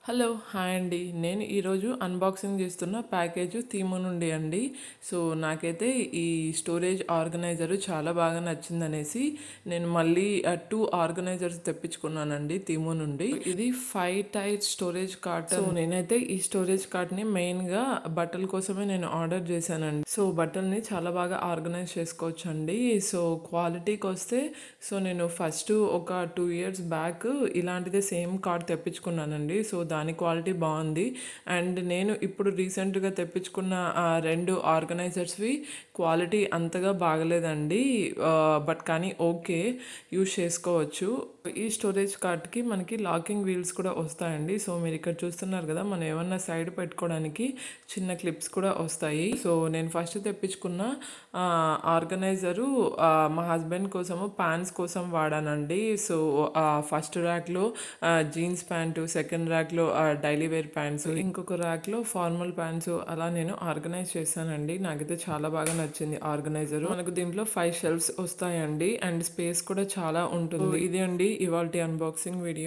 Hello hi అండి. నేను ఈరోజు అన్బాక్సింగ్ చేస్తున్న ప్యాకేజ్ తీము నుండి అండి. సో నాకైతే ఈ స్టోరేజ్ ఆర్గనైజర్ చాలా బాగా నచ్చిందనేసి నేను మళ్ళీ 2 ఆర్గనైజర్స్ తెప్పించుకున్నానండి తీము నుండి. ఇది 5 టైర్ స్టోరేజ్ కార్ట్. సో నేనైతే ఈ స్టోరేజ్ కార్ట్ని మెయిన్గా బట్టల కోసమే నేను ఆర్డర్ చేశానండి. సో బట్టల్ని చాలా బాగా ఆర్గనైజ్ చేసుకోవచ్చు అండి. సో క్వాలిటీకి వస్తే నేను ఫస్ట్ ఒక 2 years బ్యాక్ ఇలాంటిదే సేమ్ కార్డ్ తెప్పించుకున్నానండి. సో దాని క్వాలిటీ బాగుంది. అండ్ నేను ఇప్పుడు రీసెంట్గా తెప్పించుకున్న 2 ఆర్గనైజర్స్వి క్వాలిటీ అంతగా బాగలేదండి. బట్ కానీ ఓకే, యూజ్ చేసుకోవచ్చు. ఈ స్టోరేజ్ కార్ట్కి మనకి లాకింగ్ వీల్స్ కూడా వస్తాయండి. సో మీరు ఇక్కడ చూస్తున్నారు కదా, మనం ఏమన్నా సైడ్ పెట్టుకోవడానికి చిన్న క్లిప్స్ కూడా వస్తాయి. సో నేను ఫస్ట్ తెప్పించుకున్న ఆర్గనైజరు మా హస్బెండ్ కోసము ప్యాంట్స్ కోసం వాడానండి. సో ఫస్ట్ ర్యాక్లో జీన్స్ ప్యాంటు, సెకండ్ ర్యాక్లో డైలీ వేర్ ప్యాంట్స్, ఇంకొక ర్యాక్లో ఫార్మల్ ప్యాంట్స్ అలా నేను ఆర్గనైజ్ చేశానండి. నాకైతే చాలా బాగా నచ్చింది ఆర్గనైజర్. మనకు దీంట్లో 5 shelves వస్తాయండి అండ్ స్పేస్ కూడా చాలా ఉంటుంది. ఇది అండి ఇవాల్టి అన్బాక్సింగ్ వీడియో.